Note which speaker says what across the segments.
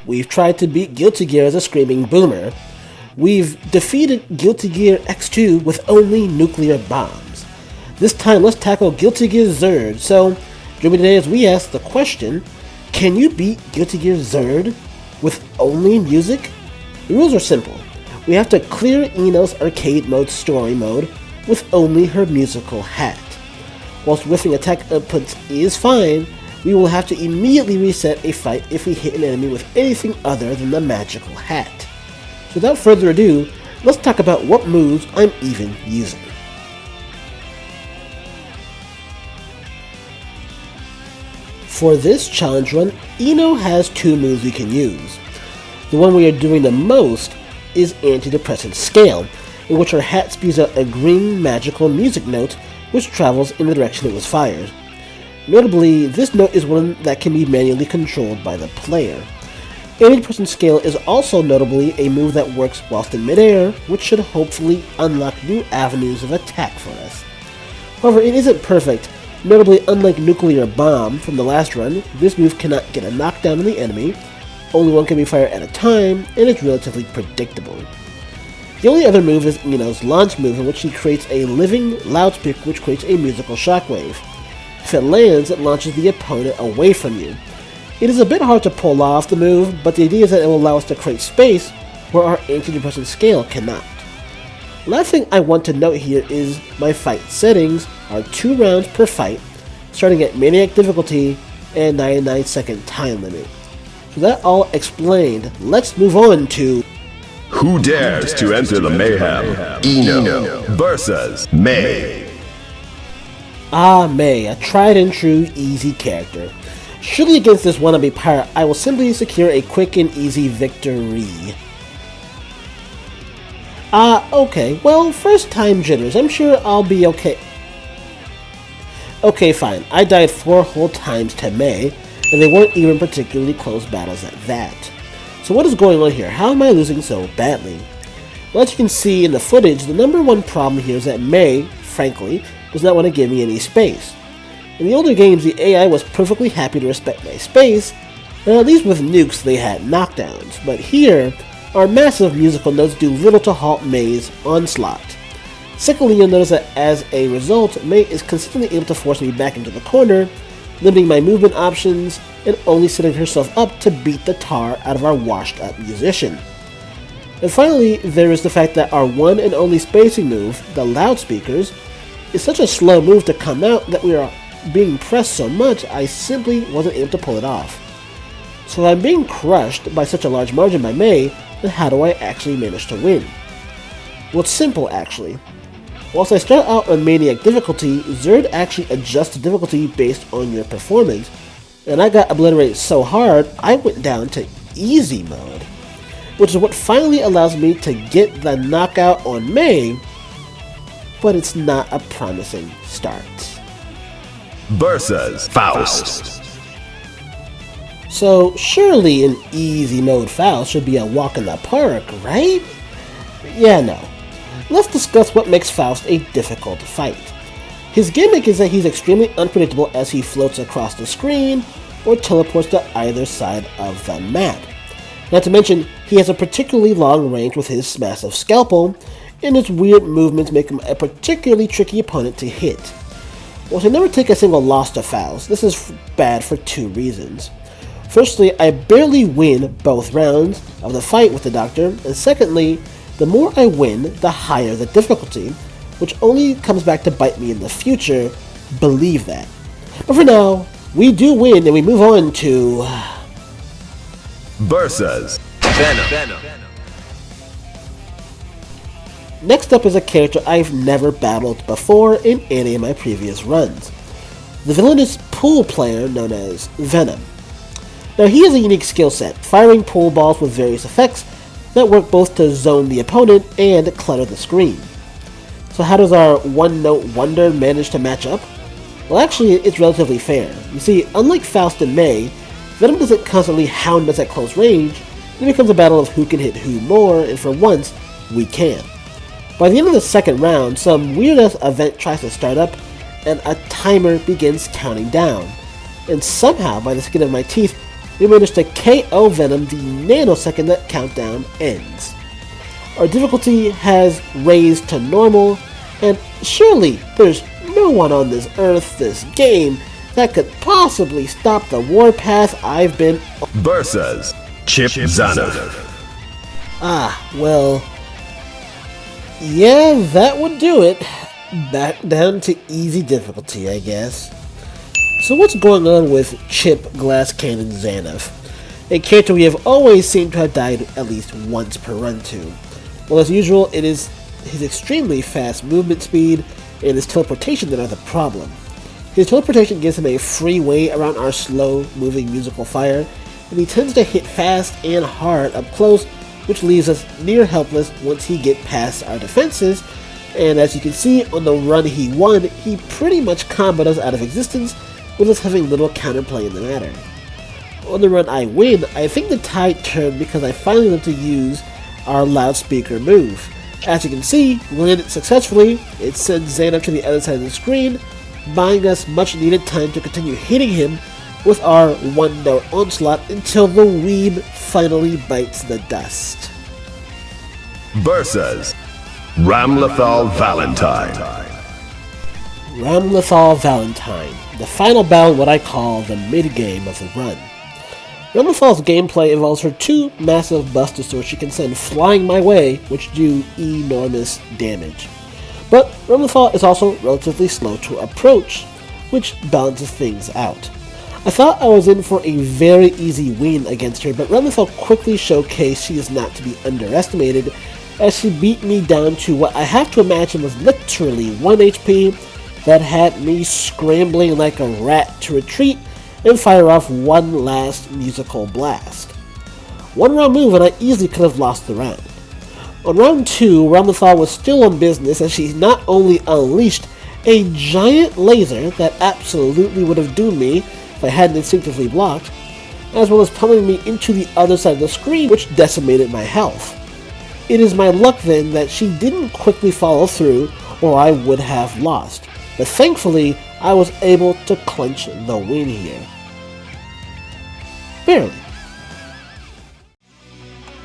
Speaker 1: We've tried to beat Guilty Gear as a screaming boomer. We've defeated Guilty Gear X2 with only nuclear bombs. This time, let's tackle Guilty Gear Zerd. So, join me today as we ask the question, can you beat Guilty Gear Zerd with only music? The rules are simple. We have to clear Ino's arcade mode story mode with only her musical hat. Whilst whiffing attack outputs is fine, we will have to immediately reset a fight if we hit an enemy with anything other than the magical hat. So without further ado, let's talk about what moves I'm even using. For this challenge run, Ino has two moves we can use. The one we are doing the most is Antidepressant Scale, in which her hat spews out a green magical music note which travels in the direction it was fired. Notably, this note is one that can be manually controlled by the player. Antidepressant Scale is also notably a move that works whilst in midair, which should hopefully unlock new avenues of attack for us. However, it isn't perfect. Notably, unlike Nuclear Bomb from the last run, this move cannot get a knockdown on the enemy, only one can be fired at a time, and it's relatively predictable. The only other move is Ino's launch move, in which she creates a living loudspeaker which creates a musical shockwave. If it lands, it launches the opponent away from you. It is a bit hard to pull off the move, but the idea is that it will allow us to create space where our Antidepressant Scale cannot. Last thing I want to note here is my fight settings are 2 rounds per fight, starting at Maniac difficulty and 99-second time limit. So that all explained, let's move on to
Speaker 2: Who Dares to Enter the Mayhem? Ino versus May.
Speaker 1: May, a tried and true easy character. Surely against this wannabe pirate, I will simply secure a quick and easy victory. Okay, well, first time jitters, I'm sure I'll be okay. Okay, fine, I died 4 whole times to May, and they weren't even particularly close battles at that. So what is going on here? How am I losing so badly? Well, as you can see in the footage, the number one problem here is that May, frankly, does not want to give me any space. In the older games, the AI was perfectly happy to respect my space, and at least with nukes they had knockdowns, but here, our massive musical notes do little to halt May's onslaught. Secondly, you'll notice that as a result, May is consistently able to force me back into the corner, limiting my movement options, and only setting herself up to beat the tar out of our washed-up musician. And finally, there is the fact that our one and only spacing move, the loudspeakers, is such a slow move to come out that we are being pressed so much I simply wasn't able to pull it off. So if I'm being crushed by such a large margin by May, then how do I actually manage to win? Well, it's simple actually. Whilst I start out on Maniac difficulty, Zerd actually adjusts the difficulty based on your performance, and I got obliterated so hard I went down to easy mode, which is what finally allows me to get the knockout on May, but it's not a promising start.
Speaker 2: Versus Faust.
Speaker 1: So surely an easy mode Faust should be a walk in the park, right? Yeah, no. Let's discuss what makes Faust a difficult fight. His gimmick is that he's extremely unpredictable as he floats across the screen or teleports to either side of the map. Not to mention, he has a particularly long range with his massive scalpel, and his weird movements make him a particularly tricky opponent to hit. Whilst I never take a single loss to Faust, this is bad for 2 reasons. Firstly, I barely win both rounds of the fight with the Doctor, and secondly, the more I win, the higher the difficulty, which only comes back to bite me in the future, believe that. But for now, we do win and we move on to
Speaker 2: Versus Venom.
Speaker 1: Next up is a character I've never battled before in any of my previous runs. The villainous pool player known as Venom. Now he has a unique skill set, firing pool balls with various effects that work both to zone the opponent and clutter the screen. So how does our one-note wonder manage to match up? Well, actually, it's relatively fair. You see, unlike Faust and May, Venom doesn't constantly hound us at close range. It becomes a battle of who can hit who more, and for once, we can. By the end of the second round, some weird-ass event tries to start up, and a timer begins counting down. And somehow, by the skin of my teeth, we managed to KO Venom the nanosecond that countdown ends. Our difficulty has raised to normal, and surely there's no one on this earth, this game, that could possibly stop the warpath I've been on.
Speaker 2: Versus Chipp Zanuff.
Speaker 1: Well, yeah, that would do it. Back down to easy difficulty, I guess. So what's going on with Chipp Glass Cannon Zanuff, a character we have always seemed to have died at least once per run to? Well, as usual, it is his extremely fast movement speed and his teleportation that are the problem. His teleportation gives him a free way around our slow-moving musical fire, and he tends to hit fast and hard up close, which leaves us near helpless once he gets past our defenses, and as you can see on the run he won, he pretty much comboed us out of existence, with us having little counterplay in the matter. On the run I win, I think the tide turned because I finally learned to use our loudspeaker move. As you can see, we landed successfully. It sends Zanuff to the other side of the screen, buying us much needed time to continue hitting him with our one-note onslaught until the weeb finally bites the dust.
Speaker 2: Versus Ramlethal Valentine.
Speaker 1: Ramlethal Valentine, the final battle, what I call the mid-game of the run. Ramlethal's gameplay involves her two massive buster swords she can send flying my way, which do enormous damage. But Ramlethal is also relatively slow to approach, which balances things out. I thought I was in for a very easy win against her, but Ramlethal quickly showcased she is not to be underestimated, as she beat me down to what I have to imagine was literally 1 HP that had me scrambling like a rat to retreat and fire off one last musical blast. One round move and I easily could have lost the round. On round 2, Ramlethal was still on business as she not only unleashed a giant laser that absolutely would have doomed me if I hadn't instinctively blocked, as well as pummeling me into the other side of the screen, which decimated my health. It is my luck then that she didn't quickly follow through or I would have lost, but thankfully I was able to clinch the win here. Barely.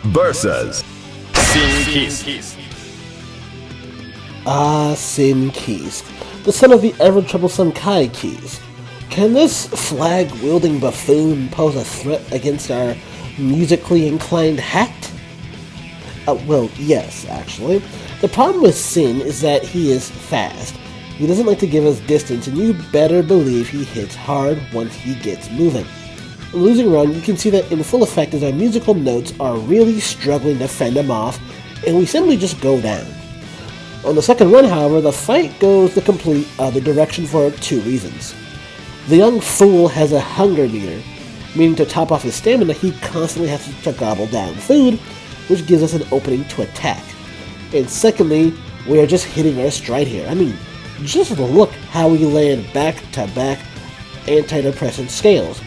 Speaker 2: Versus Sin Kiske.
Speaker 1: Sin Kiske, the son of the ever-troublesome Kai Kiske. Can this flag-wielding buffoon pose a threat against our musically inclined hack? Well, yes, actually. The problem with Sin is that he is fast. He doesn't like to give us distance, and you better believe he hits hard once he gets moving. In losing run, you can see that in full effect as our musical notes are really struggling to fend him off, and we simply just go down. On the second run, however, the fight goes the complete other direction for two reasons. The young fool has a hunger meter, meaning to top off his stamina, he constantly has to gobble down food, which gives us an opening to attack. And secondly, we are just hitting our stride here. I mean, just look how we land back-to-back antidepressant scales,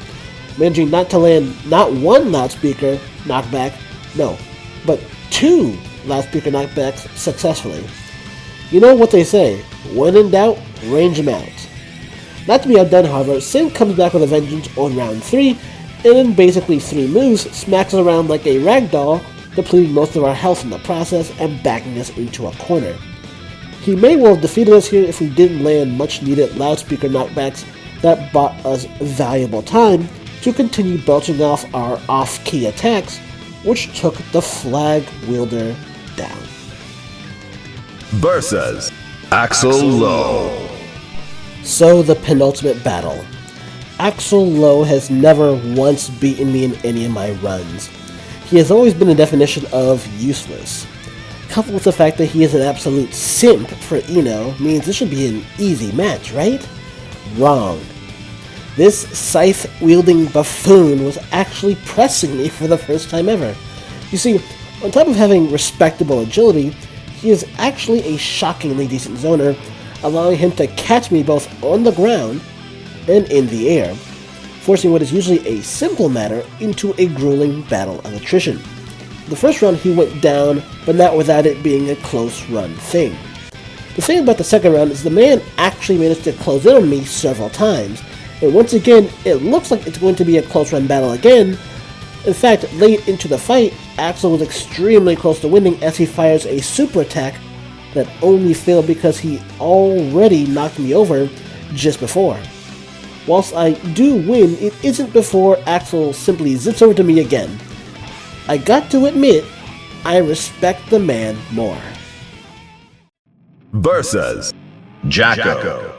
Speaker 1: managing not to land not one loudspeaker knockback, no, but two loudspeaker knockbacks successfully. You know what they say, when in doubt, range them out. Not to be outdone, however, Sin comes back with a vengeance on round 3, and in basically 3 moves, smacks us around like a ragdoll, depleting most of our health in the process and backing us into a corner. He may well have defeated us here if we didn't land much needed loudspeaker knockbacks that bought us valuable time to continue belching off our off-key attacks, which took the flag wielder down.
Speaker 2: Versus Axel Low.
Speaker 1: So the penultimate battle. Axel Low has never once beaten me in any of my runs. He has always been a definition of useless. Coupled with the fact that he is an absolute simp for Eno means this should be an easy match, right? Wrong. This scythe-wielding buffoon was actually pressing me for the first time ever. You see, on top of having respectable agility, he is actually a shockingly decent zoner, allowing him to catch me both on the ground and in the air, forcing what is usually a simple matter into a grueling battle of attrition. The first round he went down, but not without it being a close run thing. The thing about the second round is the man actually managed to close in on me several times, And once again, it looks like it's going to be a close run battle again. In fact, late into the fight, Axel was extremely close to winning as he fires a super attack that only failed because he already knocked me over just before. Whilst I do win, it isn't before Axel simply zips over to me again. I got to admit, I respect the man more.
Speaker 2: Versus Jacko.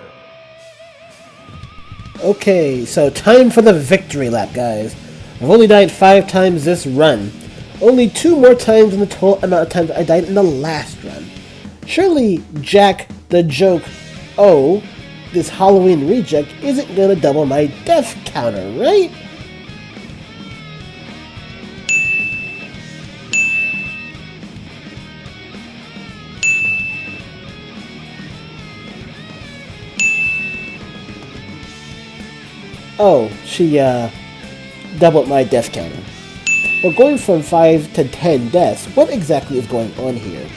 Speaker 1: Okay, so time for the victory lap, guys. I've only died 5 times this run. Only 2 more times than the total amount of times I died in the last run. Surely Jack the Joke this Halloween reject isn't gonna double my death counter, right? Oh, she doubled my death counter. Well, going from 5 to 10 deaths, what exactly is going on here?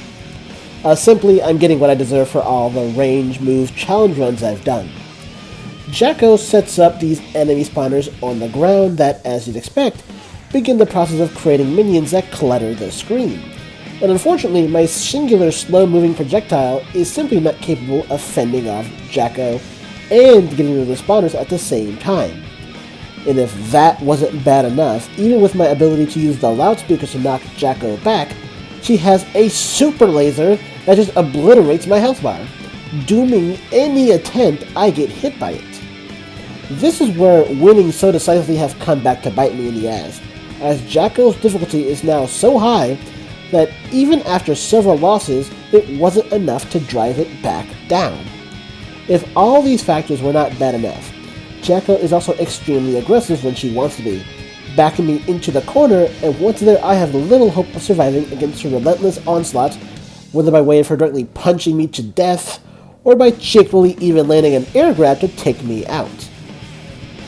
Speaker 1: Simply, I'm getting what I deserve for all the range move challenge runs I've done. Jacko sets up these enemy spawners on the ground that, as you'd expect, begin the process of creating minions that clutter the screen. And unfortunately, my singular slow-moving projectile is simply not capable of fending off Jacko and getting rid of the spawners at the same time. And if that wasn't bad enough, even with my ability to use the loudspeakers to knock Jacko back, she has a super laser that just obliterates my health bar, dooming any attempt I get hit by it. This is where winning so decisively have come back to bite me in the ass, as Jacko's difficulty is now so high that even after several losses, it wasn't enough to drive it back down. If all these factors were not bad enough, Jacko is also extremely aggressive when she wants to be, backing me into the corner, and once there I have little hope of surviving against her relentless onslaught, whether by way of her directly punching me to death, or by cheekily even landing an air grab to take me out.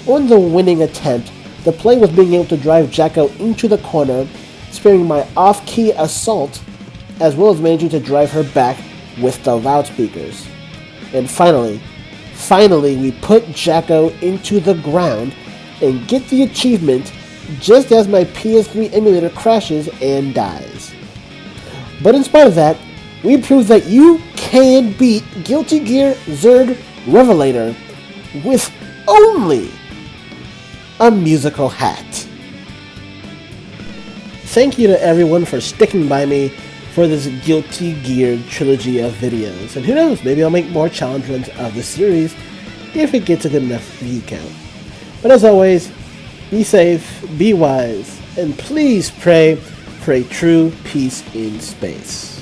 Speaker 1: On the winning attempt, the play was being able to drive Jacko into the corner, sparing my off-key assault, as well as managing to drive her back with the loudspeakers. And finally, we put Jacko into the ground and get the achievement just as my PS3 emulator crashes and dies. But in spite of that, we proved that you can beat Guilty Gear Zerd Revelator with only a musical hat. Thank you to everyone for sticking by me for this Guilty Gear trilogy of videos. And who knows, maybe I'll make more challenge runs of the series if it gets a good enough view count. But as always, be safe, be wise, and please pray for a true peace in space.